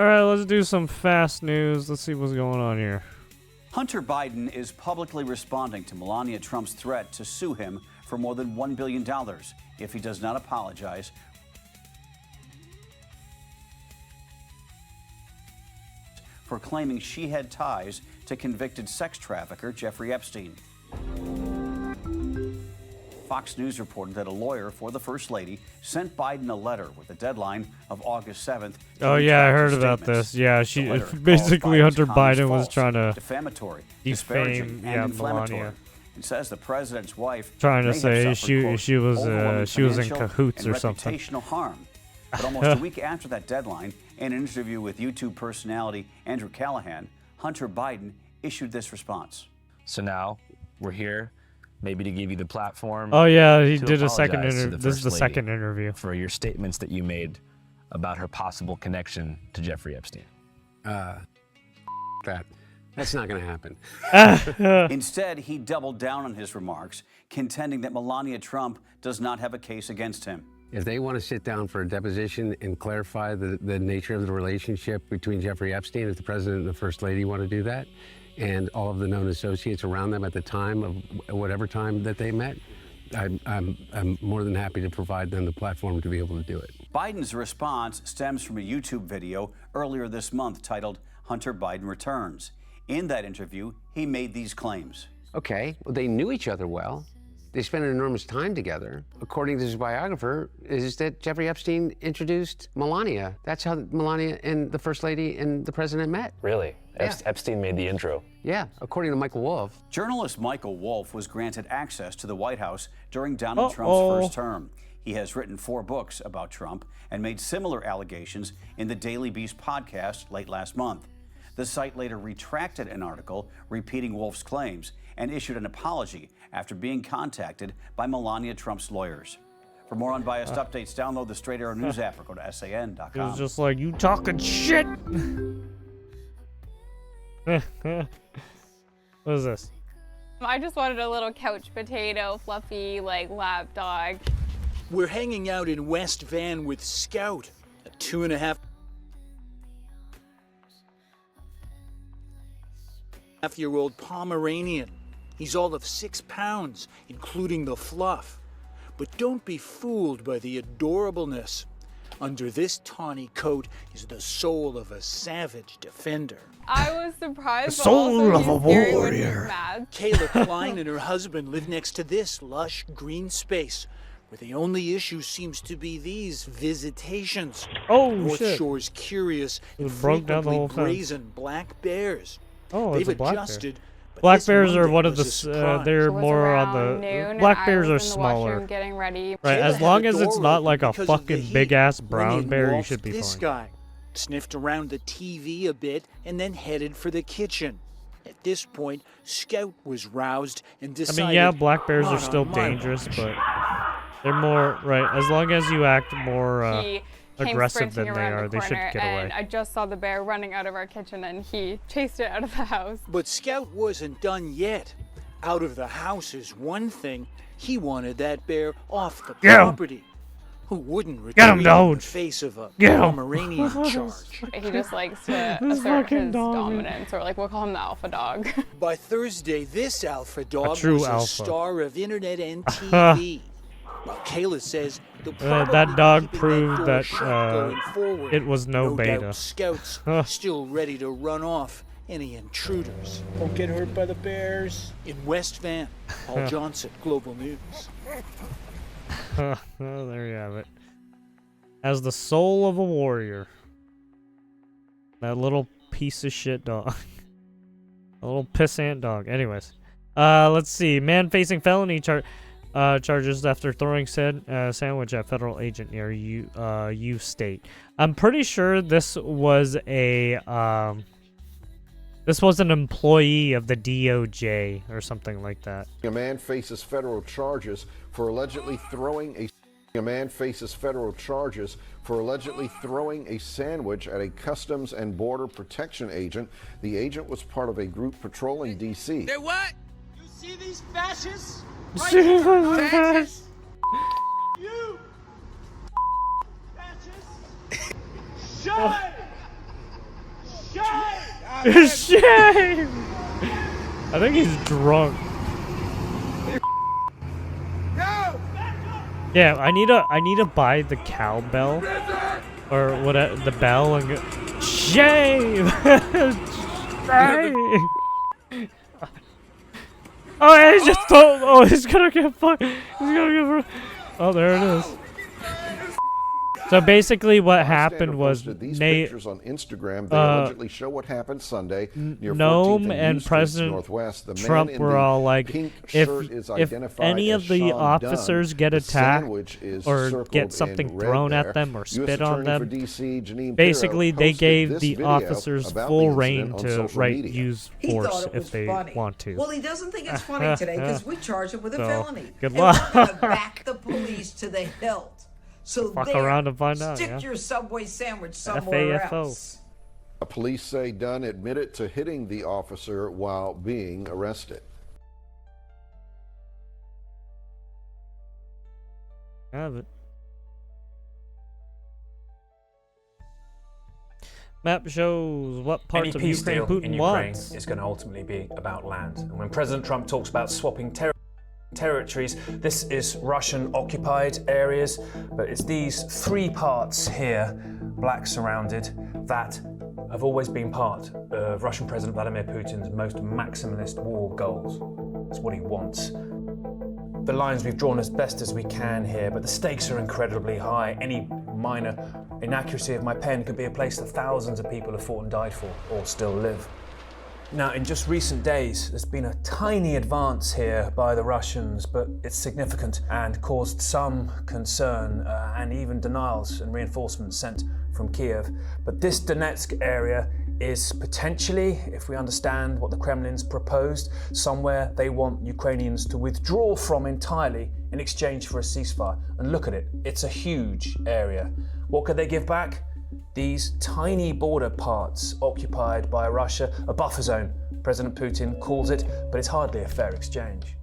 Alright, let's do some fast news. Let's see what's going on here. Hunter Biden is publicly responding to Melania Trump's threat to sue him for more than $1 billion if he does not apologize for claiming she had ties to convicted sex trafficker Jeffrey Epstein. Fox News reported that a lawyer for the First Lady sent Biden a letter with a deadline of August 7th. Oh yeah, I heard about this. Yeah, basically Hunter Biden was trying to defamatory, defame Melania. It says the president's wife trying to say she was in cahoots or something. Reputational harm. But almost a week after that deadline, in an interview with YouTube personality Andrew Callahan, Hunter Biden issued this response. So now we're here, maybe to give you the platform. Oh yeah, he did a second interview. This is the second interview for your statements that you made about her possible connection to Jeffrey Epstein. That's not going to happen. Instead, he doubled down on his remarks, contending that Melania Trump does not have a case against him. If they want to sit down for a deposition and clarify the nature of the relationship between Jeffrey Epstein, if the president and the first lady want to do that, and all of the known associates around them at the time of whatever time that they met, I'm more than happy to provide them the platform to be able to do it. Biden's response stems from a YouTube video earlier this month titled Hunter Biden Returns. In that interview, he made these claims. Okay, well, they knew each other well. They spent an enormous time together. According to his biographer, is that Jeffrey Epstein introduced Melania. That's how Melania and the First Lady and the President met. Really? Yeah. Epstein made the intro? Yeah, according to Michael Wolff. Journalist Michael Wolff was granted access to the White House during Donald Trump's first term. He has written 4 books about Trump and made similar allegations in the Daily Beast podcast late last month. The site later retracted an article repeating Wolff's claims and issued an apology after being contacted by Melania Trump's lawyers. For more unbiased updates, download the Straight Arrow News app or go to san.com. It was just like, you talking shit! What is this? I just wanted a little couch potato, fluffy, like, lap dog. We're hanging out in West Van with Scout, a 2.5-year-old Pomeranian. He's all of 6 pounds, including the fluff. But don't be fooled by the adorableness. Under this tawny coat is the soul of a savage defender. I was surprised. The soul of a warrior. Kayla Klein and her husband live next to this lush green space, where the only issue seems to be these visitations. Oh, North shit. Shore's curious and broke down the whole frequently fence. brazen black bears. Oh, They've it's a black adjusted, bear. but Black this bears are Monday one of was a the, surprise. they're It was more on around the, noon, black and bears I are was in the smaller. washroom getting ready. Right, Kayla as had long the as it's door not like a open because of the fucking heat. big ass Went brown in, bear, you walked should be this fine. guy, sniffed around the TV a bit, and then headed for the kitchen. At this point, Scout was roused and I decided. mean, yeah, black bears are "Not still on my dangerous, watch." but they're more, right, as long as you act more He came aggressive sprinting than they around are, the they should corner, get away. and I just saw the bear running out of our kitchen, and he chased it out of the house. But Scout wasn't done yet. Out of the house is one thing. He wanted that bear off the Get 'em. property. Who wouldn't Get 'em, retreat in the Doge. face of a Get 'em. Pomeranian charge? He just likes to This assert fucking his dog. dominance, or like we'll call him the alpha dog. By Thursday, this alpha dog true was alpha. a star of internet and TV. While Kayla says they'll probably that dog be keeping proved door that, shut going forward. it was no beta. Doubt Scouts still ready to run off any intruders. Don't get hurt by the bears. In West Van, Paul Johnson, Global News. Oh, there you have it. As the soul of a warrior. That little piece of shit dog. A little pissant dog. Anyways. Let's see. Man facing felony charges after throwing said sandwich at federal agent near U State. I'm pretty sure this was an employee of the DOJ or something like that. A man faces federal charges for allegedly throwing a sandwich at a Customs and Border Protection agent. The agent was part of a group patrolling D.C. They're what? You see these fascists? Right See here, these fascists? You! Fascists! Shut! Shame! I think he's drunk. Yeah, I need to buy the cowbell or whatever, the bell, and go, shame. Shame. Oh, he's just oh, he's gonna get fucked. He's gonna get. Oh, there it is. So basically, what happened was these Nate, pictures on Instagram. They allegedly show what happened Sunday near 14th Nome and and U Streets President Northwest. The Trump man in were the all like, pink if shirt is if identified any as of the Sean officers Dunn. get The attacked sandwich is or circled get in something red thrown there. at them or US spit on Attorney for them, DC, Janine basically Pirro, they posted gave this the video officers about full the reign incident on to social media. use He force thought it was if they funny. want to. Well, he doesn't think it's funny today because we charged him with a So, felony. good and luck. we're gonna back the police to the hilt. So Fuck there, around and find out, stick yeah. your Subway sandwich somewhere FAFO. else. Police say Dunn admitted to hitting the officer while being arrested. Have it. Map shows what parts Any of peace Ukraine deal Putin in Ukraine wants. is going to ultimately be about land. And when President Trump talks about swapping territories, this is Russian-occupied areas, but it's these three parts here, black surrounded, that have always been part of Russian President Vladimir Putin's most maximalist war goals. It's what he wants. The lines we've drawn as best as we can here, but the stakes are incredibly high. Any minor inaccuracy of my pen could be a place that thousands of people have fought and died for, or still live. Now, in just recent days, there's been a tiny advance here by the Russians, but it's significant and caused some concern and even denials and reinforcements sent from Kiev. But this Donetsk area is potentially, if we understand what the Kremlin's proposed, somewhere they want Ukrainians to withdraw from entirely in exchange for a ceasefire. And look at it, it's a huge area. What could they give back? These tiny border parts occupied by Russia, a buffer zone, President Putin calls it, but it's hardly a fair exchange.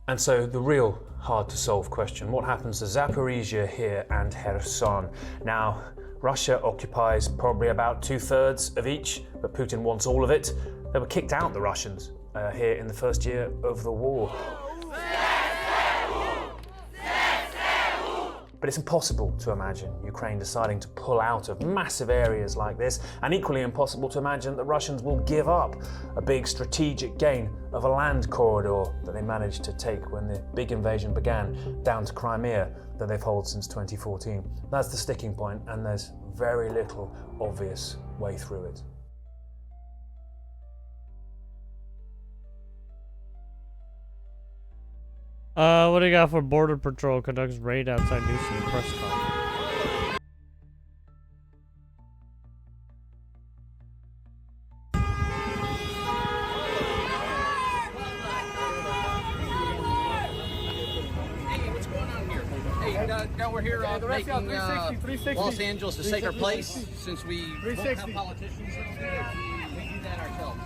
And so the real hard to solve question, what happens to Zaporizhia here and Kherson? Now, Russia occupies probably about 2/3 of each, but Putin wants all of it. They were kicked out, the Russians, here in the first year of the war. But it's impossible to imagine Ukraine deciding to pull out of massive areas like this, and equally impossible to imagine that Russians will give up a big strategic gain of a land corridor that they managed to take when the big invasion began down to Crimea that they've held since 2014. That's the sticking point, and there's very little obvious way through it. What do you got for Border Patrol conducts raid outside New City press conference? Now we're here making Los Angeles a safer place since we won't have politicians. We do that ourselves.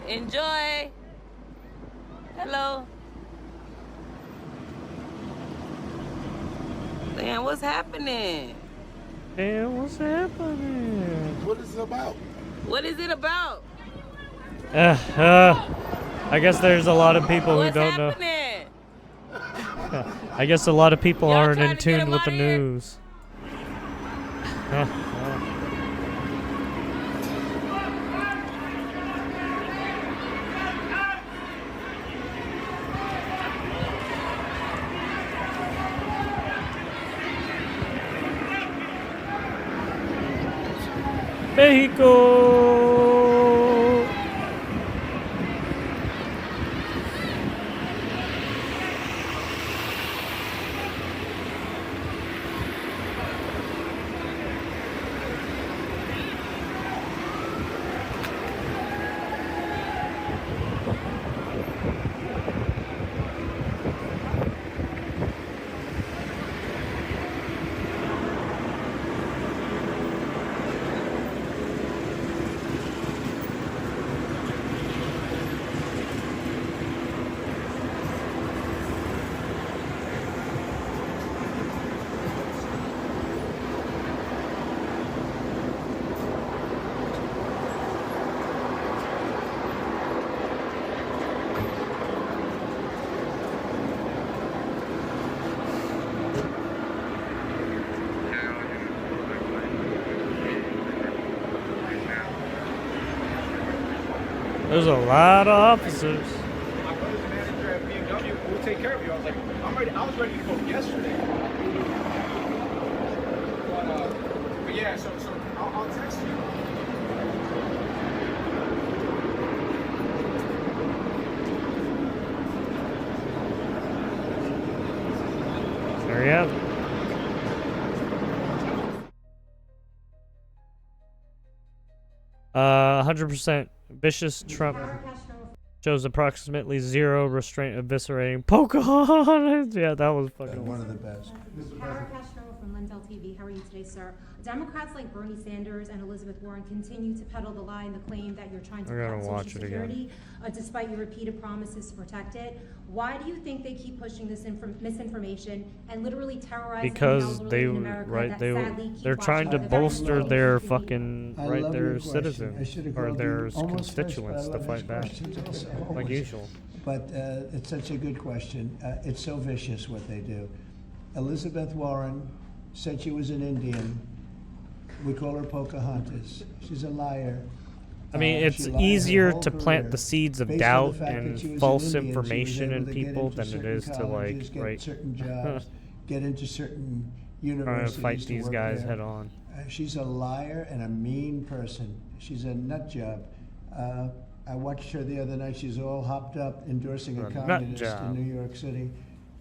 Enjoy. Hello. Damn, what's happening? Damn, what's happening? What is it about? What is it about? I guess there's a lot of people who don't know. I guess a lot of people aren't in tune with the news. Mexico! There's a lot of officers. My brother's a manager at BMW. We'll take care of you. I was like, I'm ready. I was ready to go yesterday. But yeah, so I'll text you. There you have it. 100% vicious Trump shows approximately 0 restraint eviscerating Pocahontas. Yeah, that was fucking one of the best. From Lindell TV. How are you today, sir? Democrats like Bernie Sanders and Elizabeth Warren continue to peddle the lie and the claim that you're trying to cut Social Security, despite your repeated promises to protect it. Why do you think they keep pushing this misinformation and literally terrorizing the elderly in America? They're trying to bolster their fucking their citizens or their constituents to fight back, like usual. But it's such a good question. It's so vicious what they do. Elizabeth Warren said she was an Indian. We call her Pocahontas. She's a liar. I mean, it's easier to plant the seeds of doubt and false information in people than it is to get certain jobs, get into certain universities. Trying to fight these guys head on. She's a liar and a mean person. She's a nut job. I watched her the other night. She's all hopped up endorsing a communist in New York City.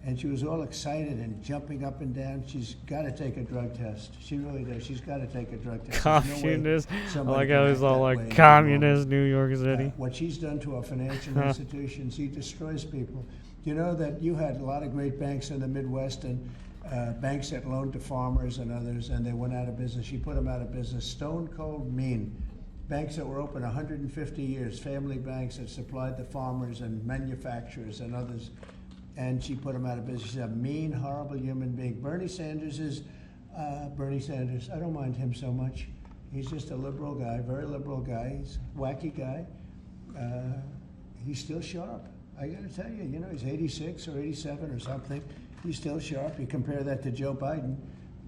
And she was all excited and jumping up and down. She's got to take a drug test. She really does. She's got to take a drug test. Communist. I like how he's all like communist New York City. What she's done to our financial institutions, he destroys people. You know that you had a lot of great banks in the Midwest and banks that loaned to farmers and others, and they went out of business. She put them out of business. Stone cold mean. Banks that were open 150 years, family banks that supplied the farmers and manufacturers and others. And she put him out of business. She's a mean, horrible human being. Bernie Sanders is Bernie Sanders. I don't mind him so much. He's just a liberal guy, very liberal guy. He's a wacky guy. He's still sharp. I got to tell you, you know, he's 86 or 87 or something. He's still sharp. You compare that to Joe Biden,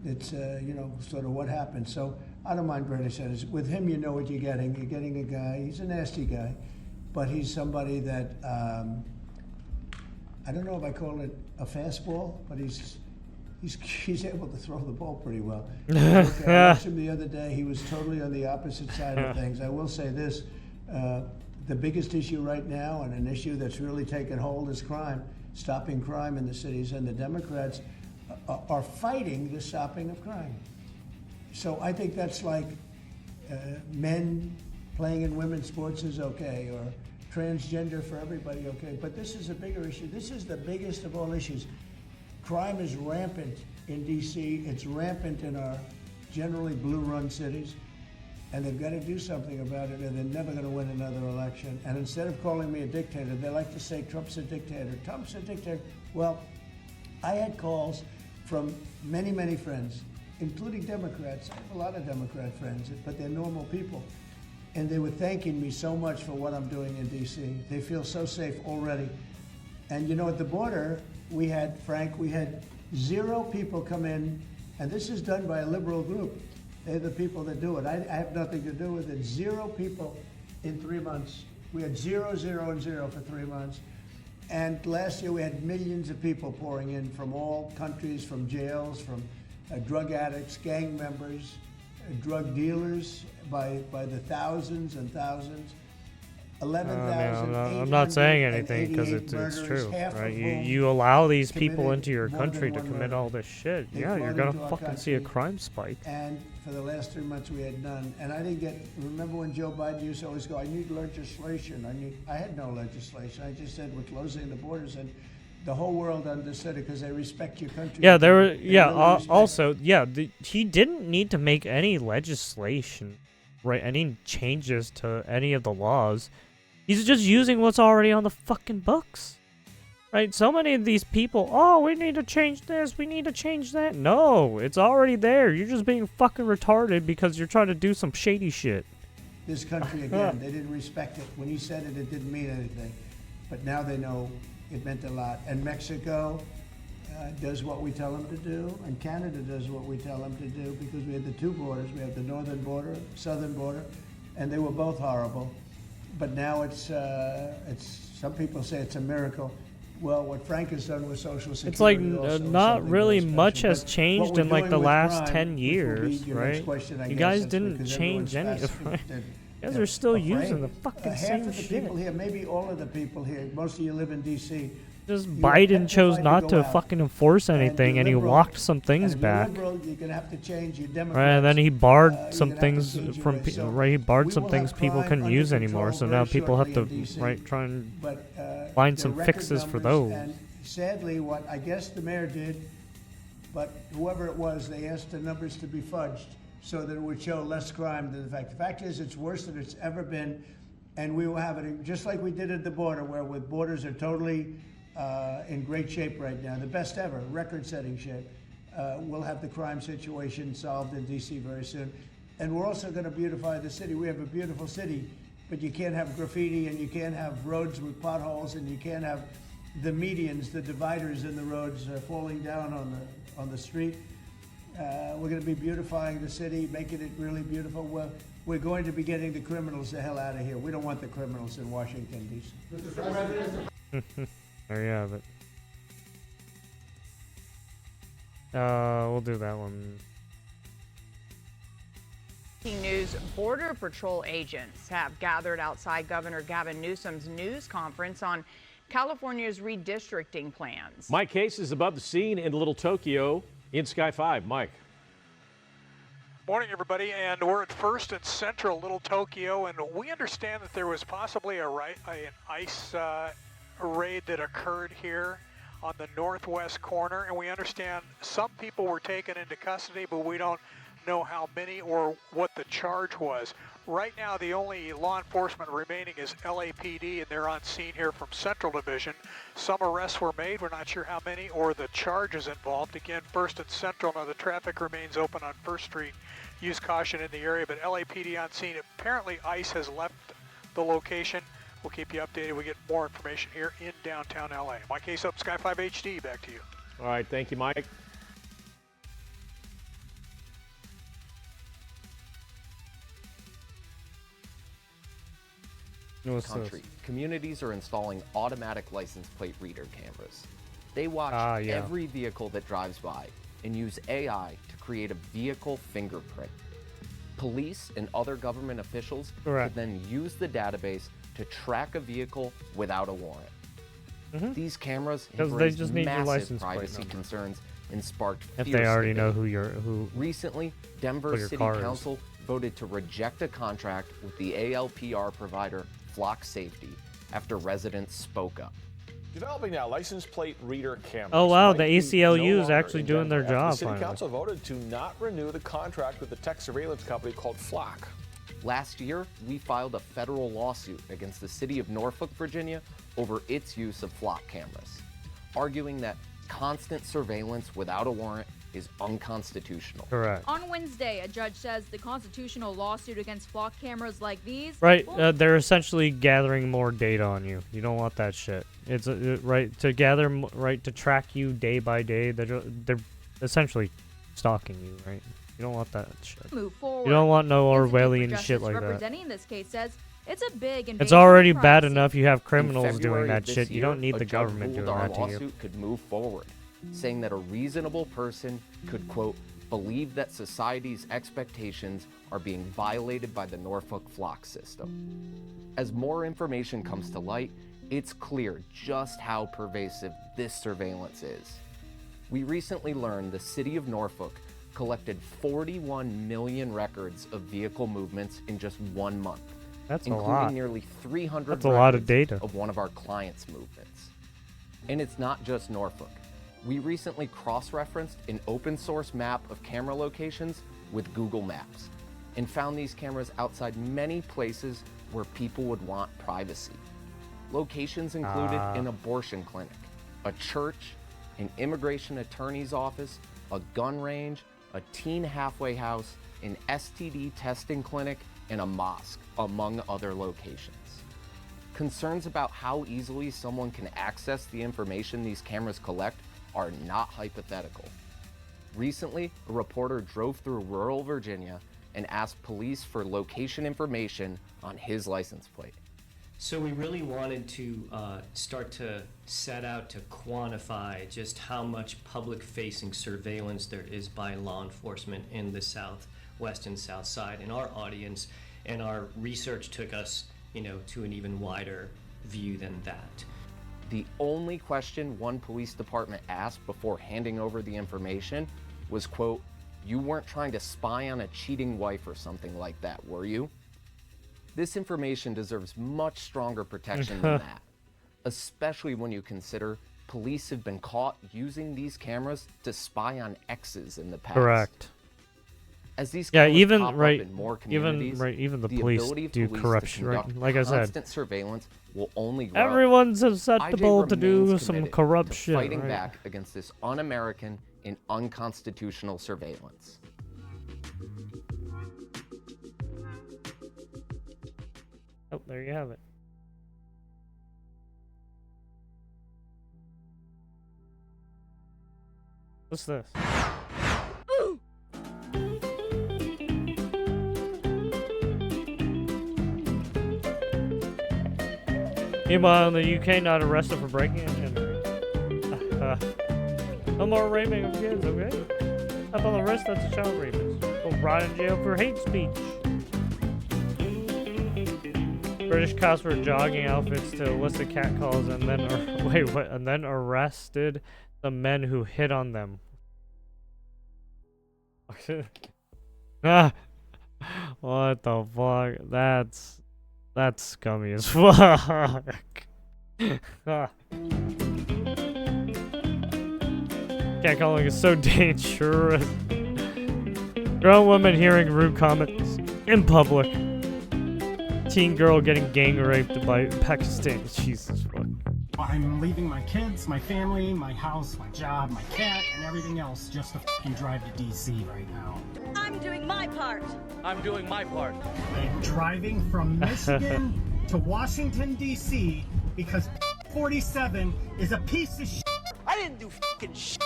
it's, you know, sort of what happened. So I don't mind Bernie Sanders. With him, you know what you're getting. You're getting a guy, he's a nasty guy, but he's somebody that, I don't know if I call it a fastball, but he's able to throw the ball pretty well. I watched him the other day. He was totally on the opposite side of things. I will say this, the biggest issue right now and an issue that's really taken hold is crime, stopping crime in the cities, and the Democrats are fighting the stopping of crime. So I think that's like men playing in women's sports is okay, or transgender for everybody, okay, but this is a bigger issue. This is the biggest of all issues. Crime is rampant in D.C. It's rampant in our generally blue-run cities, and they've got to do something about it, or they're never going to win another election. And instead of calling me a dictator, they like to say Trump's a dictator. Trump's a dictator. Well, I had calls from many, many friends, including Democrats. I have a lot of Democrat friends, but they're normal people. And they were thanking me so much for what I'm doing in D.C. They feel so safe already. And you know, at the border, we had 0 people come in, and this is done by a liberal group. They're the people that do it. I have nothing to do with it. 0 people in 3 months. We had 0, 0, and 0 for 3 months. And last year we had millions of people pouring in from all countries, from jails, from drug addicts, gang members, drug dealers by the thousands and thousands. 11,000. I'm not saying anything because it's true, right? You allow these people into your country to commit all this shit. Yeah, you're gonna fucking see a crime spike. And for the last 3 months we had none. And I didn't get. Remember when Joe Biden used to always go, "I need legislation. I had no legislation. I just said we're closing the borders and." The whole world understood it because they respect your country. Yeah, there were. Yeah, also, yeah, he didn't need to make any legislation, right? Any changes to any of the laws. He's just using what's already on the fucking books, right? So many of these people, oh, we need to change this, we need to change that. No, it's already there. You're just being fucking retarded because you're trying to do some shady shit. This country again, they didn't respect it. When he said it, it didn't mean anything, but now they know. It meant a lot. And Mexico does what we tell them to do, and Canada does what we tell them to do, because we have the 2 borders. We have the northern border, southern border, and they were both horrible. but now it's some people say it's a miracle. Well, what Frank has done with Social Security, It's like also is not something really very much special. has But changed what we're in like doing the with last crime, 10 which will be years, your next right? question, I You guess, guys that's didn't because change any. everyone's Right? fascinated, You guys are still afraid. using the fucking Half same of the shit. people here, maybe all of the people here, most of you live in D.C. Just you're Biden chose petrified not go to out. fucking enforce anything, you're and he liberal, walked some things and if you're back. liberal, you're gonna have to change your Democrats. Right, and then he barred you're some gonna have to things change your from ways. So right. He barred we some will things have people crime couldn't under use anymore. control So very now people have to shortly in DC, try and but, find they're some record fixes for numbers, those. And sadly, what I guess the mayor did, but whoever it was, they asked the numbers to be fudged so that it would show less crime than the fact. The fact is, it's worse than it's ever been, and we will have it just like we did at the border, where with borders are totally in great shape right now, the best ever, record-setting shape. We'll have the crime situation solved in D.C. very soon. And we're also going to beautify the city. We have a beautiful city, but you can't have graffiti, and you can't have roads with potholes, and you can't have the medians, the dividers in the roads falling down on the street. We're going to be beautifying the city, making it really beautiful. We're going to be getting the criminals the hell out of here. We don't want the criminals in Washington, D.C. There you have it. We'll do that one. News: Border Patrol agents have gathered outside Governor Gavin Newsom's news conference on California's redistricting plans. Mike Case is above the scene in Little Tokyo in Sky 5. Mike. Morning, everybody, and we're at First and Central Little Tokyo, and we understand that there was possibly an ICE raid that occurred here on the northwest corner, and we understand some people were taken into custody, but we don't know how many or what the charge was. Right now, the only law enforcement remaining is LAPD, and they're on scene here from Central Division. Some arrests were made, we're not sure how many, or the charges involved. Again, First and Central, now the traffic remains open on First Street. Use caution in the area, but LAPD on scene. Apparently, ICE has left the location. We'll keep you updated. We get more information here in downtown LA. Mike Case up, Sky 5 HD. Back to you. All right, thank you, Mike. Country. Communities are installing automatic license plate reader cameras. They watch every vehicle that drives by and use AI to create a vehicle fingerprint. Police and other government officials could then use the database to track a vehicle without a warrant. These cameras have raised massive privacy concerns and sparked if fierce they already know debate. who Recently, Denver City Council voted to reject a contract with the ALPR provider Flock Safety after residents spoke up. Developing now license plate reader cameras. Oh wow, the might be ACLU no is longer actually in doing their Denver after job The City finally. Council voted to not renew the contract with the tech surveillance company called Flock. Last year, we filed a federal lawsuit against the city of Norfolk, Virginia, over its use of Flock cameras, arguing that constant surveillance without a warrant is unconstitutional. Correct. On Wednesday, a judge says the constitutional lawsuit against flock cameras like these. Right, they're essentially gathering more data on you. You don't want that shit. It's right to gather, right to track you day by day. They're essentially stalking you, right? You don't want that shit. Move forward. You don't want no Institute for Orwellian Justice shit like that. representing this case says it's a big invasion It's already of bad privacy. enough you have In criminals February doing of that this shit. You year, don't need a the judge government ruled doing our that to you. lawsuit could move forward, saying that a reasonable person could, quote, believe that society's expectations are being violated by the Norfolk Flock system. As more information comes to light, it's clear just how pervasive this surveillance is. We recently learned the city of Norfolk collected 41 million records of vehicle movements in just 1 month. That's a including lot. nearly 300 That's a lot of records data. of one of our clients' movements. And it's not just Norfolk. We recently cross-referenced an open source map of camera locations with Google Maps and found these cameras outside many places where people would want privacy. Locations included an abortion clinic, a church, an immigration attorney's office, a gun range, a teen halfway house, an STD testing clinic, and a mosque, among other locations. Concerns about how easily someone can access the information these cameras collect are not hypothetical. Recently, a reporter drove through rural Virginia and asked police for location information on his license plate. So we really wanted to start to set out to quantify just how much public-facing surveillance there is by law enforcement in the Southwest and South Side in our audience, and our research took us, to an even wider view than that. The only question one police department asked before handing over the information was, quote, "You weren't trying to spy on a cheating wife or something like that, were you?" This information deserves much stronger protection than that, especially when you consider police have been caught using these cameras to spy on exes in the past. Correct. As these Yeah, cameras even pop right, up in more even communities, even the the police ability of do police corruption, to right? conduct Like I said, constant surveillance will only grow. everyone's IJ susceptible to do remains some committed corruption. to fighting right? back against this un-American and unconstitutional surveillance. Oh, there you have it. What's this? Meanwhile, in the UK, not arrested for breaking and no more raping of kids, okay? Up on the wrist, that's a child rapist. Will rot in jail for hate speech. British cops were jogging outfits to elicit catcalls and then and then arrested the men who hit on them. What the fuck? That's scummy as fuck. Catcalling is so dangerous. Grown woman hearing rude comments in public. Teen girl getting gang raped by Pakistan. Jesus fuck. I'm leaving my kids, my family, my house, my job, my cat, and everything else just to fucking drive to DC right now. I'm doing my part. I'm doing my part. I'm driving from Michigan to Washington, DC because 47 is a piece of shit. I didn't do fucking shit.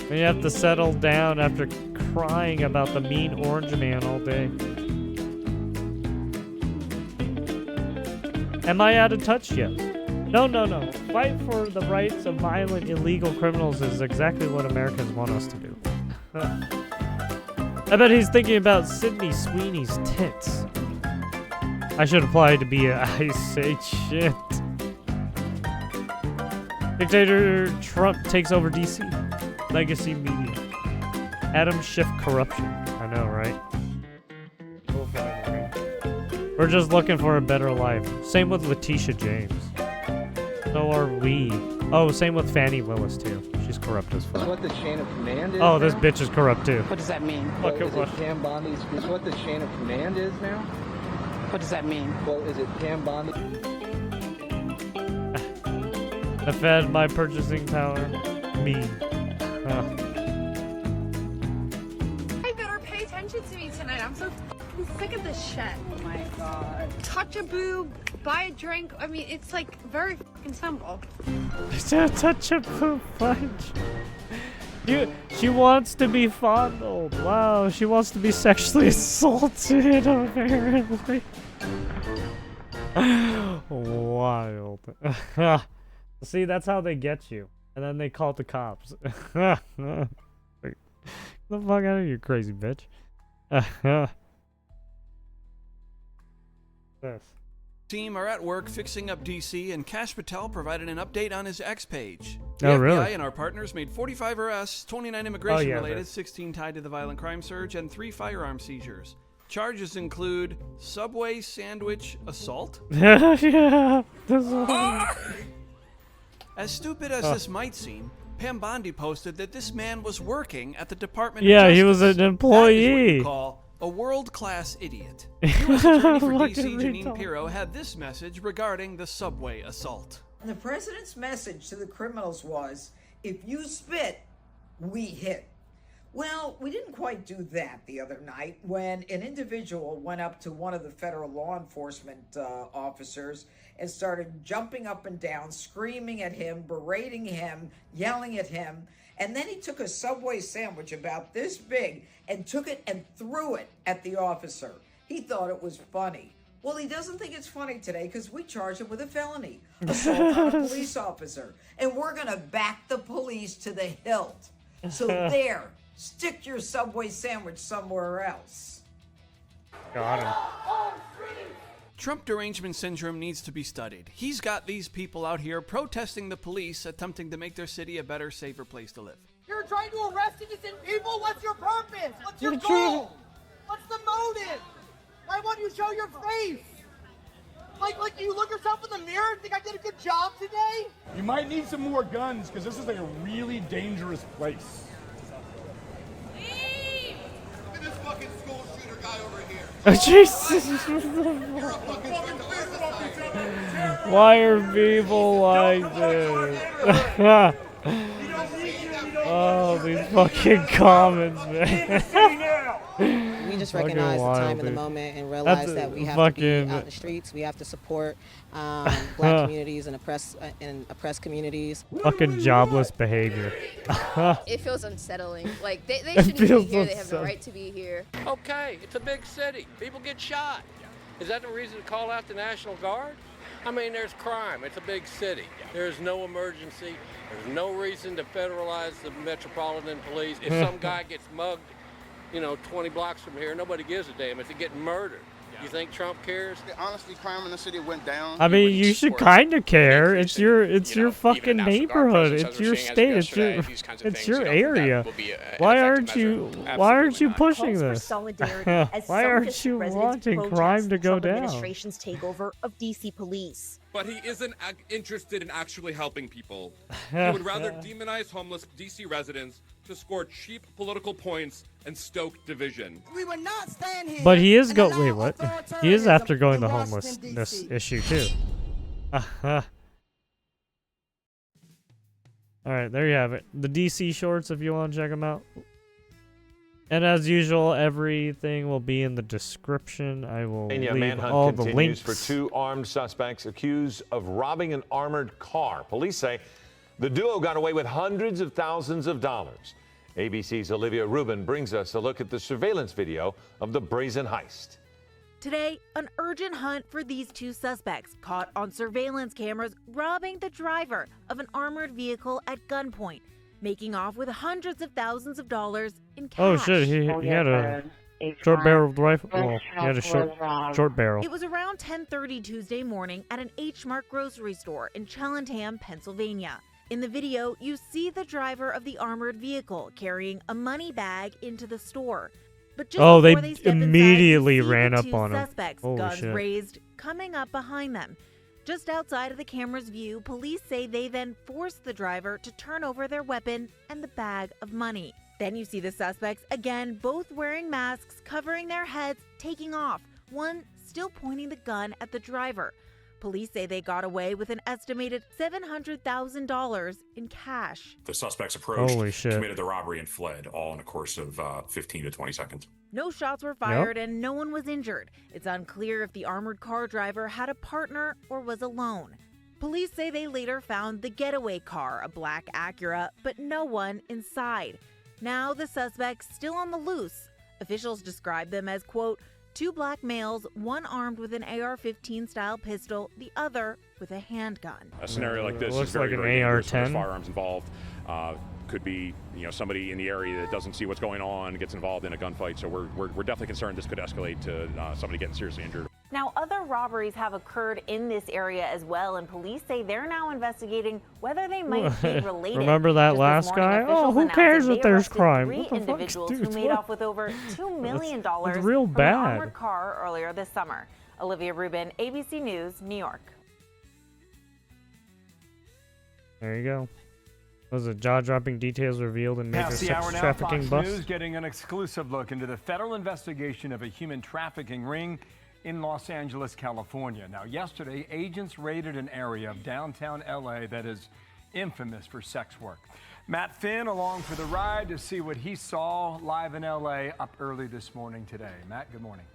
You have to settle down after crying about the mean orange man all day. Am I out of touch yet? No. Fight for the rights of violent, illegal criminals is exactly what Americans want us to do. I bet he's thinking about Sydney Sweeney's tits. I should apply to be a Ice Age shit. Dictator Trump takes over DC. Legacy media. Adam Schiff corruption. I know, right? We're just looking for a better life. Same with Letitia James. So are we. Oh, same with Fannie Willis too. She's corrupt as fuck. Is what the chain of command is? Oh, this now? bitch is corrupt too. What does that mean? Look Well, at is what. it Pam Bondi's? Is what the chain of command is now? What does that mean? Well, is it Pam Bondi? The Fed, my purchasing power. Me. I better pay attention to me tonight. I'm so sick of this shit. Oh my god. Touch a boob, buy a drink. I mean, it's like very fucking simple. Touch a poop punch. She wants to be fondled. Wow, she wants to be sexually assaulted, apparently. Wild. See, that's how they get you. And then they call the cops. Get the fuck out of here, crazy bitch. This. Team are at work fixing up DC, and Kash Patel provided an update on his X page. The Oh, FBI really? and our partners made 45 arrests, 29 immigration related, this. 16 tied to the violent crime surge, and 3 firearm seizures. Charges include Subway sandwich assault. Yeah. This one. As stupid as this might seem, Pam Bondi posted that this man was working at the Department Yeah, of Justice. he was an That is what employee. you call a world-class idiot. U.S. Attorney for Look D.C. at me Janine talk. Pirro had this message regarding the subway assault. The president's message to the criminals was, if you spit, we hit. Well, we didn't quite do that the other night when an individual went up to one of the federal law enforcement officers and started jumping up and down, screaming at him, berating him, yelling at him. And then he took a Subway sandwich about this big and took it and threw it at the officer. He thought it was funny. Well, he doesn't think it's funny today because we charge him with a felony, assault on a police officer. And we're going to back the police to the hilt. So there, stick your Subway sandwich somewhere else. Got him. Trump derangement syndrome needs to be studied. He's got these people out here protesting the police, attempting to make their city a better, safer place to live. You're trying to arrest innocent people? What's your purpose? What's your goal? What's the motive? Why won't you show your face? Like you look yourself in the mirror and think I did a good job today? You might need some more guns because this is like a really dangerous place. Look at this fucking school shooter guy over here. Oh, Jesus. Why are people like this? Oh, these fucking comments, man. We just recognize the time and the moment and realize that we have to be out in the streets. We have to support black communities and oppressed communities. Fucking jobless behavior. It feels unsettling. Like, they shouldn't be here. They have the right to be here. Okay, it's a big city. People get shot. Is that the reason to call out the National Guard? I mean, there's crime. It's a big city. There's no emergency. There's no reason to federalize the Metropolitan Police. If some guy gets mugged, 20 blocks from here, nobody gives a damn. If they get murdered, you think Trump cares? Honestly, crime in the city went down. I mean, you should kind of care. It's your fucking neighborhood. It's your state. It's your area. Why aren't you pushing this? Why aren't you wanting crime to go down? Administration's takeover of DC police. But he isn't interested in actually helping people. He would rather demonize homeless DC residents to score cheap political points and stoke division. We would not stand here. But he is wait, what? He is after going the homelessness issue too. All right, there you have it. The DC shorts, if you want to check them out. And as usual, everything will be in the description. I will leave all the links. For two armed suspects accused of robbing an armored car. Police say the duo got away with hundreds of thousands of dollars. ABC's Olivia Rubin brings us a look at the surveillance video of the brazen heist. Today, an urgent hunt for these two suspects caught on surveillance cameras robbing the driver of an armored vehicle at gunpoint, making off with hundreds of thousands of dollars in cash. Oh shit, he had a short barrel rifle. Well, he had a short barrel. It was around 10:30 Tuesday morning at an H Mart grocery store in Cheltenham, Pennsylvania. In the video, you see the driver of the armored vehicle carrying a money bag into the store. But just they they step immediately inside, you see ran the up two on him. suspects, Holy guns shit. raised, coming up behind them. Just outside of the camera's view, police say they then forced the driver to turn over their weapon and the bag of money. Then you see the suspects, again, both wearing masks, covering their heads, taking off, one still pointing the gun at the driver. Police say they got away with an estimated $700,000 in cash. The suspects approached, Holy shit. committed the robbery, and fled, all in a course of 15 to 20 seconds. No shots were fired and no one was injured. It's unclear if the armored car driver had a partner or was alone. Police say they later found the getaway car, a black Acura, but no one inside. Now the suspects still on the loose. Officials describe them as, quote, two black males, one armed with an AR-15 style pistol, the other with a handgun. A scenario like this Looks is very, like an very dangerous when AR-10. there's firearms involved. Could be, somebody in the area that doesn't see what's going on, gets involved in a gunfight. So we're definitely concerned this could escalate to somebody getting seriously injured. Now, other robberies have occurred in this area as well, and police say they're now investigating whether they might be related. Remember that Just this last morning, guy? officials Oh, who announced cares that if they there's arrested crime? 3 What the fuck, individuals dude? who made off with over $2 million It's real from bad. an armored car earlier this summer. Olivia Rubin, ABC News, New York. There you go. Was it jaw-dropping details revealed in major Past the hour sex now, trafficking Fox bust? News getting an exclusive look into the federal investigation of a human trafficking ring in Los Angeles, California. Now, yesterday, agents raided an area of downtown LA that is infamous for sex work. Matt Finn along for the ride to see what he saw live in LA up early this morning today. Matt, good morning.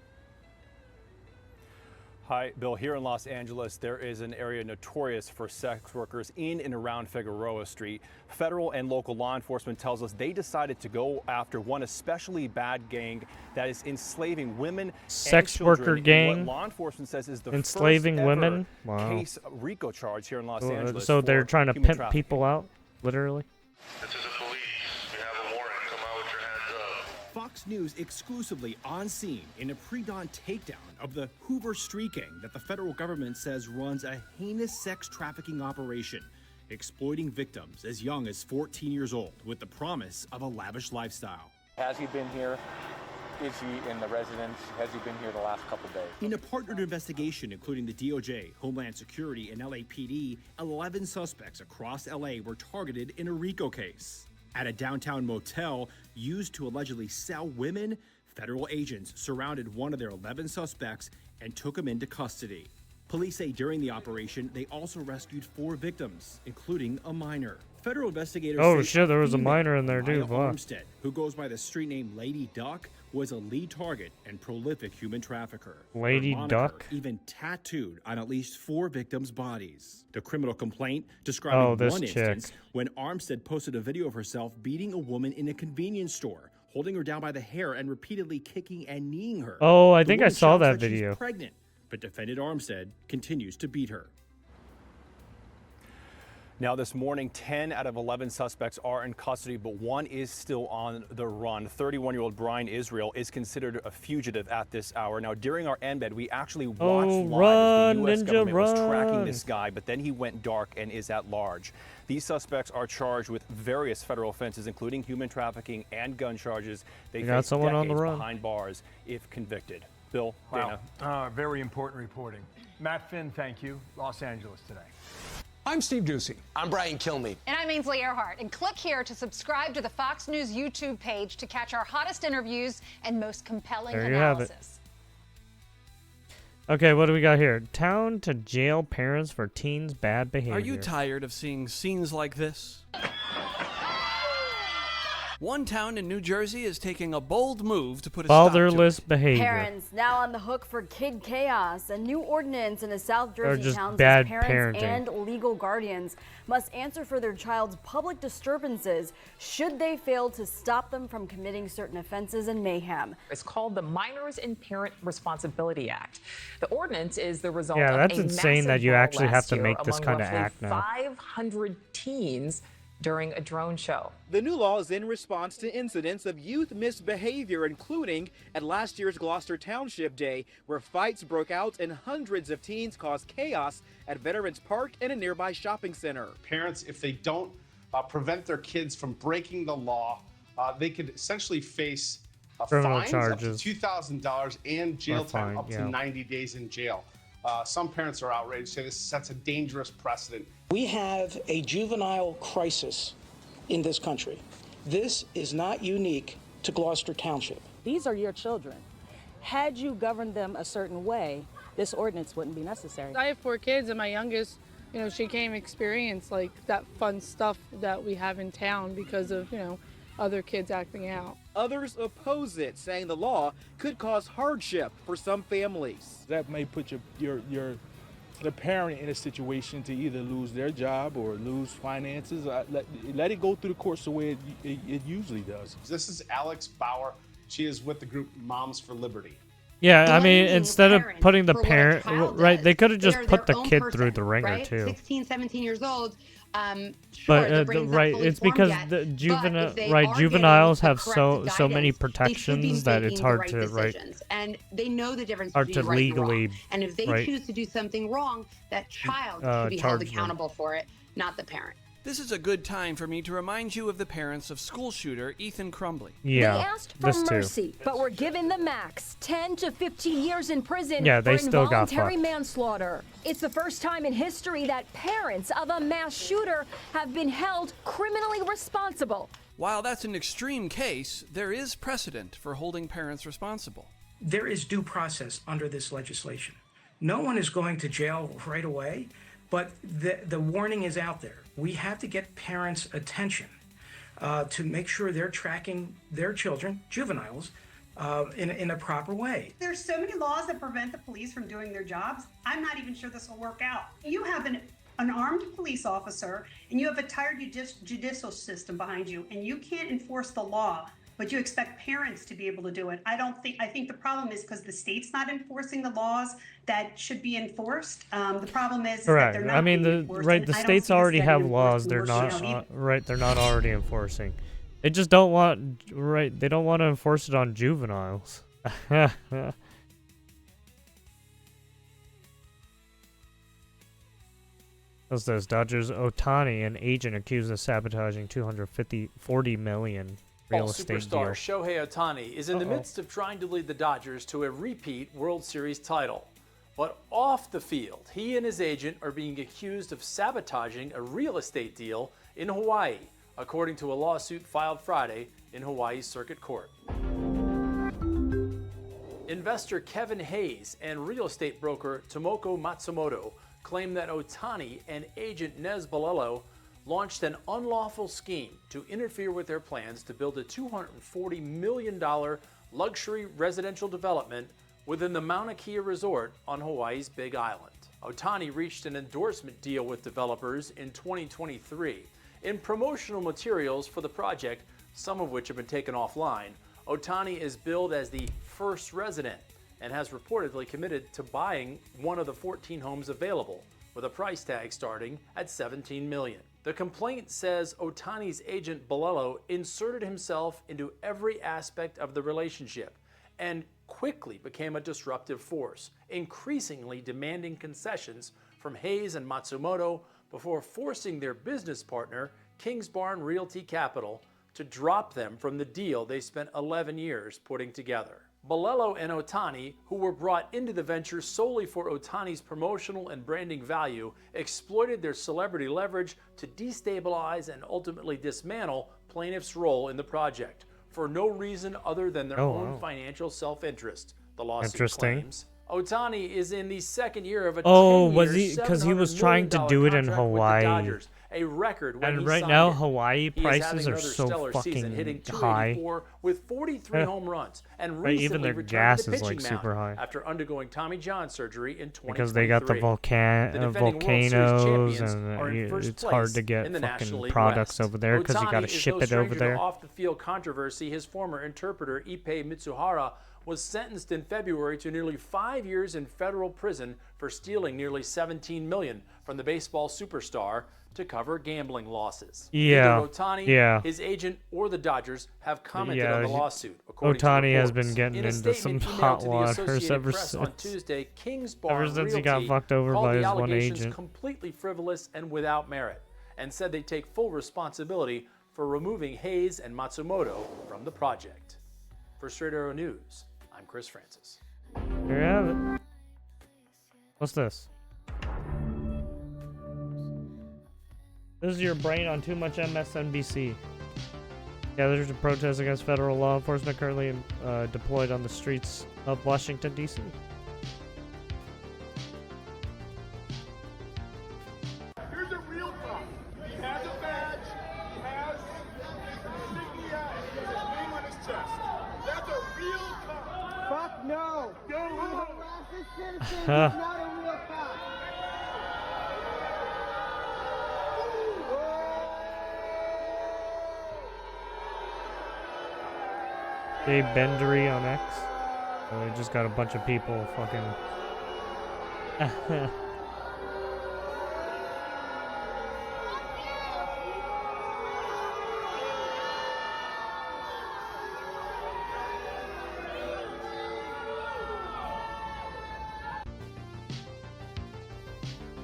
Hi, Bill. Here in Los Angeles, there is an area notorious for sex workers in and around Figueroa Street. Federal and local law enforcement tells us they decided to go after one especially bad gang that is enslaving women Sex and children worker in gang? what law enforcement says is the Enslaving first women? ever Wow. case RICO charge here in Los Angeles. So they're for trying to human pimp trafficking. people out, literally? Fox News exclusively on scene in a pre-dawn takedown of the Hoover Street Gang that the federal government says runs a heinous sex trafficking operation, exploiting victims as young as 14 years old with the promise of a lavish lifestyle. Has he been here? Is he in the residence? Has he been here the last couple days? In a partnered investigation, including the DOJ, Homeland Security, and LAPD, 11 suspects across LA were targeted in a RICO case. At a downtown motel used to allegedly sell women, federal agents surrounded one of their 11 suspects and took him into custody. Police say during the operation, they also rescued 4 victims, including a minor. Federal investigators Oh say shit, there was a female, minor in there too. Maya Wow. Armstead, who goes by the street name Lady Duck, was a lead target and prolific human trafficker. Lady Her moniker Duck? even tattooed on at least 4 victims' bodies. The criminal complaint describing this one chick. instance when Armstead posted a video of herself beating a woman in a convenience store, holding her down by the hair and repeatedly kicking and kneeing her. Oh, I The think I woman saw shouts that she's video. pregnant, but defendant Armstead continues to beat her. Now, this morning, 10 out of 11 suspects are in custody, but one is still on the run. 31-year-old Brian Israel is considered a fugitive at this hour. Now, during our embed, we actually watched live as the U.S. government was tracking this guy, but then he went dark and is at large. These suspects are charged with various federal offenses, including human trafficking and gun charges. They You got face someone on the decades run. behind bars if convicted. Bill, Wow. Dana. Very important reporting. Matt Finn, thank you. Los Angeles today. I'm Steve Ducey. I'm Brian Kilmeade. And I'm Ainsley Earhart. And click here to subscribe to the Fox News YouTube page to catch our hottest interviews and most compelling There you have it. analysis. Okay, what do we got here? Town to jail parents for teens' bad behavior. Are you tired of seeing scenes like this? One town in New Jersey is taking a bold move to put a stop to Fatherless it. behavior. Parents now on the hook for kid chaos. A new ordinance in a South Jersey just town bad says parents parenting. and legal guardians must answer for their child's public disturbances should they fail to stop them from committing certain offenses and mayhem. It's called the Minors and Parent Responsibility Act. The ordinance is the result Yeah, of that's a insane that massive you brawl actually have last to year make this among kind of roughly act now. 500 teens during a drone show. The new law is in response to incidents of youth misbehavior, including at last year's Gloucester Township Day, where fights broke out and hundreds of teens caused chaos at Veterans Park and a nearby shopping center. Parents, if they don't prevent their kids from breaking the law, they could essentially face Criminal fines charges. up to $2,000 and jail Or time fine, up yeah. to 90 days in jail. Some parents are outraged, say this sets a dangerous precedent. We have a juvenile crisis in this country. This is not unique to Gloucester Township. These are your children. Had you governed them a certain way, this ordinance wouldn't be necessary. I have 4 kids, and my youngest, she can't experience like that fun stuff that we have in town because of, other kids acting out. Others oppose it, saying the law could cause hardship for some families. That may put the parent in a situation to either lose their job or lose finances. Let it go through the course the way it usually does. This is Alex Bauer. She is with the group Moms for Liberty. Yeah, I mean, instead of putting the for what a parent, child right, does. they could have just They're put the their own kid person, through the ringer right? too. 16, 17 years old. Sure, But the brain's not right, fully it's formed because yet, the but if they are juveniles getting have the so correct many guidance, they should be protections that it's making hard the to right. decisions. And they know the difference Hard between to right legally, and wrong. And if they right, choose to do something wrong, that child should be held charge them. accountable for it, not the parent. This is a good time for me to remind you of the parents of school shooter Ethan Crumbley. Yeah, They asked for this too. mercy, but were given the max, 10 to 15 years in prison Yeah, they for still got involuntary fucked. manslaughter. It's the first time in history that parents of a mass shooter have been held criminally responsible. While that's an extreme case, there is precedent for holding parents responsible. There is due process under this legislation. No one is going to jail right away, but the warning is out there. We have to get parents' attention to make sure they're tracking their children, juveniles, in a proper way. There's so many laws that prevent the police from doing their jobs. I'm not even sure this will work out. You have an armed police officer and you have a tired judicial system behind you, and you can't enforce the law, but you expect parents to be able to do it. I think the problem is because the state's not enforcing the laws that should be enforced. The problem is that they're not being enforced, and the I don't states see this already getting have enforced laws. more, They're not you know, they're not already enforcing. They just don't want they don't want to enforce it on juveniles. What's this? Dodgers Ohtani, an agent accused of sabotaging $240 million real estate superstar deal. Shohei Ohtani is in the midst of trying to lead the Dodgers to a repeat World Series title. But off the field, he and his agent are being accused of sabotaging a real estate deal in Hawaii, according to a lawsuit filed Friday in Hawaii's Circuit Court. Investor Kevin Hayes and real estate broker Tomoko Matsumoto claim that Ohtani and agent Nez Balelo launched an unlawful scheme to interfere with their plans to build a $240 million luxury residential development within the Mauna Kea Resort on Hawaii's Big Island. Ohtani reached an endorsement deal with developers in 2023. In promotional materials for the project, some of which have been taken offline, Ohtani is billed as the first resident and has reportedly committed to buying one of the 14 homes available, with a price tag starting at $17 million. The complaint says Ohtani's agent Balelo inserted himself into every aspect of the relationship and quickly became a disruptive force, increasingly demanding concessions from Hayes and Matsumoto before forcing their business partner, Kingsbarn Realty Capital, to drop them from the deal they spent 11 years putting together. Balelo and Ohtani, who were brought into the venture solely for Ohtani's promotional and branding value, exploited their celebrity leverage to destabilize and ultimately dismantle plaintiffs' role in the project for no reason other than their own financial self-interest, the lawsuit claims. Ohtani is in the second year of a 10-year, was he? Because he was trying to do it in Hawaii. A record when and right now, Hawaii prices are so fucking high. With 43 home runs, and right, even their gas is like super high after undergoing Tommy John surgery in 2023. Because they got the volcanoes, and it's hard to get fucking products over there because you got to ship it over there. Off-the-field controversy, his former interpreter Ippei Mitsuhara was sentenced in February to nearly 5 years in federal prison for stealing nearly $17 million from the baseball superstar to cover gambling losses. Yeah. Either Ohtani, his agent, or the Dodgers have commented on the lawsuit. Ohtani has been getting into some hot waters ever since. On Tuesday, Ever since he got fucked over by his one agent. Completely frivolous and without merit, and said they take full responsibility for removing Hayes and Matsumoto from the project. For Straight Arrow News, I'm Chris Francis. There you have it. What's this? This is your brain on too much MSNBC. Yeah, there's a protest against federal law enforcement currently deployed on the streets of Washington, D.C. Here's a real cop. He has a badge. He has sticky eyes. He has his name on his chest. That's a real cop. Fuck no. Go home. This citizen is not a real cop. Dave Bendery on X. So they just got a bunch of people fucking.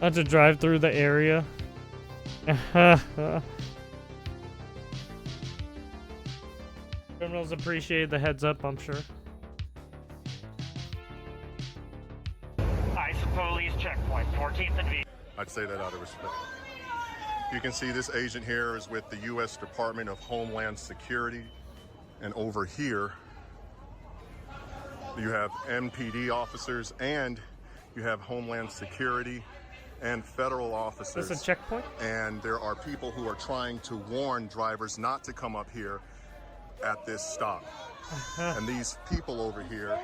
I had to drive through the area. Criminals appreciate the heads up, I'm sure. ICE police checkpoint, 14th and V. I'd say that out of respect. You can see this agent here is with the U.S. Department of Homeland Security. And over here, you have MPD officers and you have Homeland Security and federal officers. Is this a checkpoint? And there are people who are trying to warn drivers not to come up here at this stop. And these people over here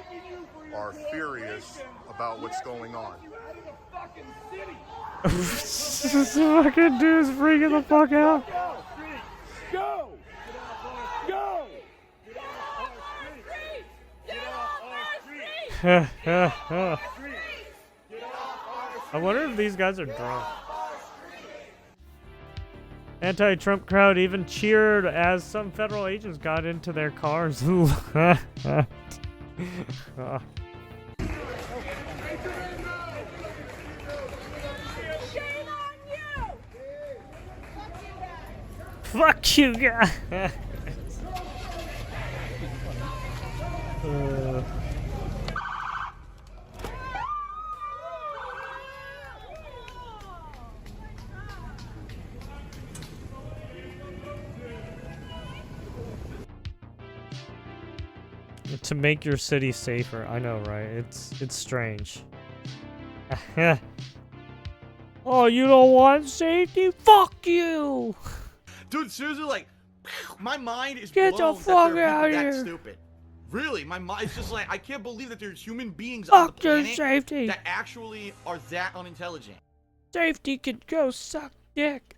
are furious about what's going on. This fucking dude's freaking the fuck out. Go! Go! I wonder if these guys are drunk. Anti-Trump crowd even cheered as some federal agents got into their cars. Fuck you guys. To make your city safer. I know, right? It's strange. Oh, you don't want safety? Fuck you! Dude, seriously, like, my mind is Get blown the that fuck there are out people here. that stupid. Really, my mind is just like, I can't believe that there's human beings Fuck on the your planet safety. that actually are that unintelligent. Safety could go suck dick.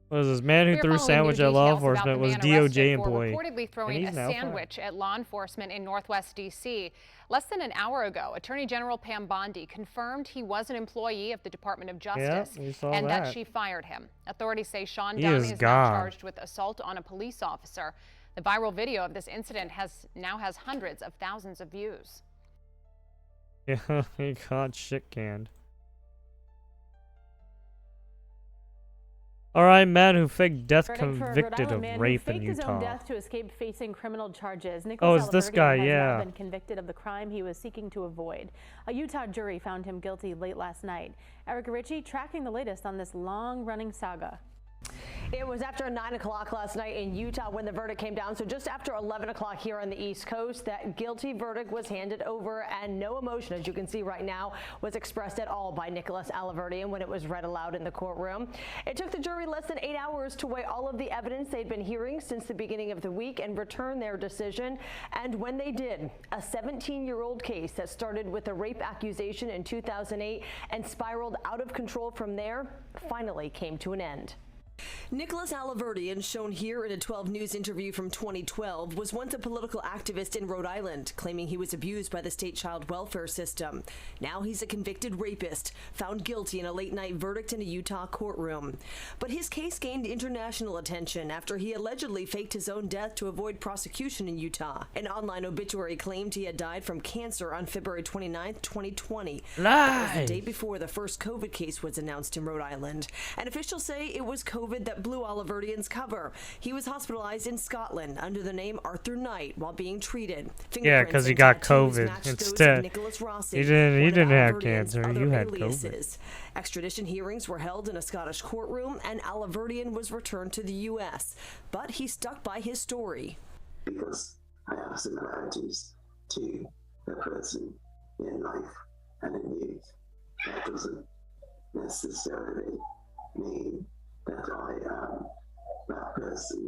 What is this? Man who We're threw following sandwich new at law details about enforcement the was man DOJ arrested for employee. reportedly throwing And a he's now fired. sandwich at law enforcement in Northwest D.C. Less than an hour ago, Attorney General Pam Bondi confirmed he was an employee of the Department of Justice we saw and that that. she fired him. Authorities say Sean He Dunn is is now gone. charged with assault on a police officer. The viral video of this incident now has hundreds of thousands of views. Yeah, he got shit canned. Alright, man who faked death Verdict for a Rhode convicted Island of man who rape in faked his own Utah. death to escape facing criminal charges. Oh, Nicholas it's this Alberti guy, has yeah. now been convicted of the crime he was seeking to avoid. A Utah jury found him guilty late last night. Erica Ritchie tracking the latest on this long-running saga. It was after 9 o'clock last night in Utah when the verdict came down. So just after 11 o'clock here on the East Coast, that guilty verdict was handed over, and no emotion, as you can see right now, was expressed at all by Nicholas Alberti when it was read aloud in the courtroom. It took the jury less than 8 hours to weigh all of the evidence they'd been hearing since the beginning of the week and return their decision. And when they did, a 17-year-old case that started with a rape accusation in 2008 and spiraled out of control from there finally came to an end. Nicholas Alberti, shown here in a 12 News interview from 2012, was once a political activist in Rhode Island, claiming he was abused by the state child welfare system. Now he's a convicted rapist, found guilty in a late-night verdict in a Utah courtroom. But his case gained international attention after he allegedly faked his own death to avoid prosecution in Utah. An online obituary claimed he had died from cancer on February 29, 2020. That was the day before the first COVID case was announced in Rhode Island. And officials say it was COVID that blew Alberti's cover. He was hospitalized in Scotland under the name Arthur Knight while being treated. Yeah, because he got COVID instead. He didn't have cancer. You had COVID. Extradition hearings were held in a Scottish courtroom, and Alberti was returned to the U.S. But he stuck by his story. Because I have similarities to the person in life and in youth. That doesn't necessarily mean that I am that person.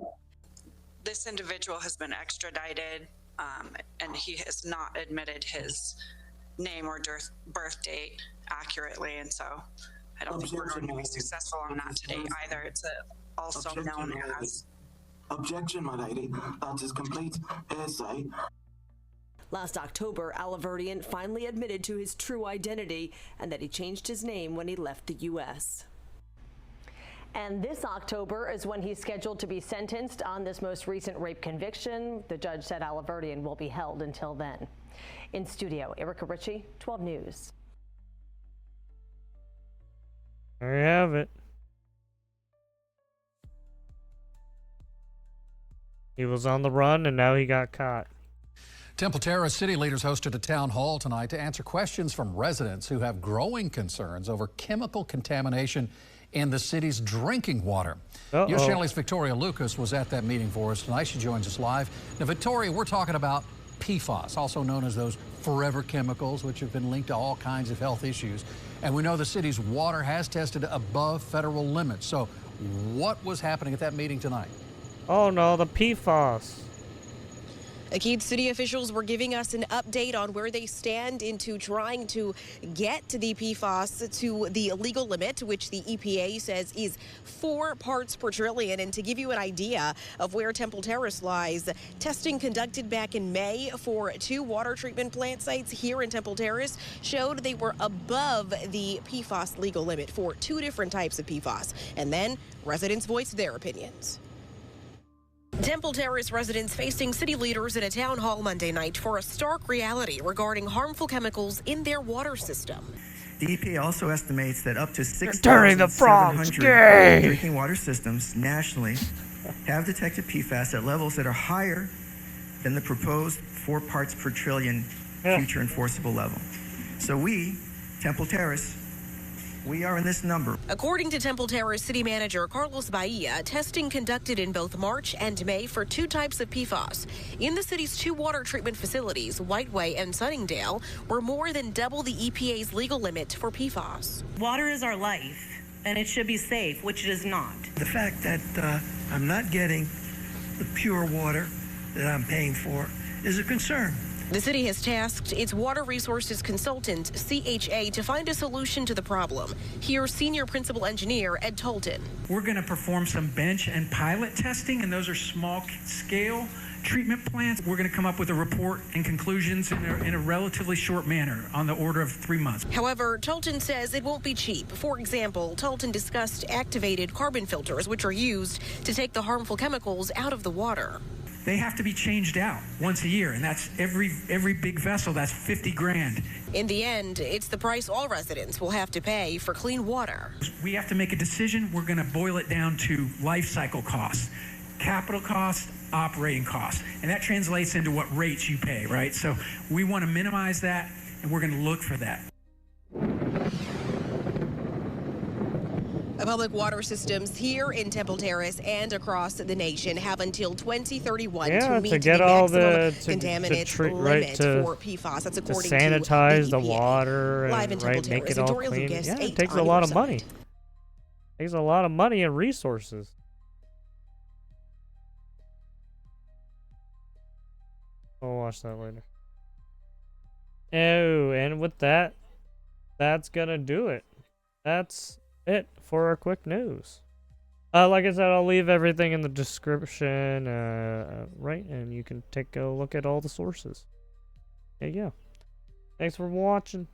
This individual has been extradited, and he has not admitted his name or birth date accurately, and so I don't think we're going to be successful on that today either. It's also known as... Objection, my lady. That is complete hearsay. Last October, Alberti finally admitted to his true identity and that he changed his name when he left the U.S. And this October is when he's scheduled to be sentenced on this most recent rape conviction. The judge said Alberti will be held until then. In studio, Erica Ritchie, 12 News. There you have it. He was on the run and now he got caught. Temple Terrace city leaders hosted a town hall tonight to answer questions from residents who have growing concerns over chemical contamination in the city's drinking water. US Channel's Victoria Lucas was at that meeting for us tonight. She joins us live. Now, Victoria, we're talking about PFAS, also known as those forever chemicals, which have been linked to all kinds of health issues. And we know the city's water has tested above federal limits. So what was happening at that meeting tonight? Oh no, the PFAS. Keith, city officials were giving us an update on where they stand into trying to get to the PFAS to the legal limit, which the EPA says is 4 parts per trillion. And to give you an idea of where Temple Terrace lies, testing conducted back in May for 2 water treatment plant sites here in Temple Terrace showed they were above the PFAS legal limit for 2 different types of PFAS. And then residents voiced their opinions. Temple Terrace residents facing city leaders in a town hall Monday night for a stark reality regarding harmful chemicals in their water system. The EPA also estimates that up to turning the frogs gay. 6,700 drinking water systems nationally have detected PFAS at levels that are higher than the proposed 4 parts per trillion future enforceable level. So we, Temple Terrace, we are in this number. According to Temple Terrace City Manager Carlos Bahia, testing conducted in both March and May for 2 types of PFAS in the city's 2 water treatment facilities, Whiteway and Sunningdale, were more than double the EPA's legal limit for PFAS. Water is our life, and it should be safe, which it is not. The fact that I'm not getting the pure water that I'm paying for is a concern. The city has tasked its water resources consultant, CHA, to find a solution to the problem. Here's Senior Principal Engineer Ed Tolton. We're going to perform some bench and pilot testing, and those are small-scale treatment plants. We're going to come up with a report and conclusions in a relatively short manner, on the order of 3 months. However, Tolton says it won't be cheap. For example, Tolton discussed activated carbon filters, which are used to take the harmful chemicals out of the water. They have to be changed out once a year, and that's every big vessel. That's 50 grand. In the end, it's the price all residents will have to pay for clean water. We have to make a decision. We're going to boil it down to life cycle costs, capital costs, operating costs, and that translates into what rates you pay, right? So we want to minimize that, and we're going to look for that. Public water systems here in Temple Terrace and across the nation have until 2031 to meet get the all maximum the contaminant right, limit to, for PFAS. That's to according sanitize to the EPA. water Live in and Temple right, make Terrace, it all Victoria clean. Lucas, Yeah, 8 it takes a on lot your of money. side. It takes a lot of money and resources. I'll watch that later. Oh, and with that, that's gonna do it. That's it for our quick news. Like I said, I'll leave everything in the description, right, and you can take a look at all the sources. There you go. Thanks for watching.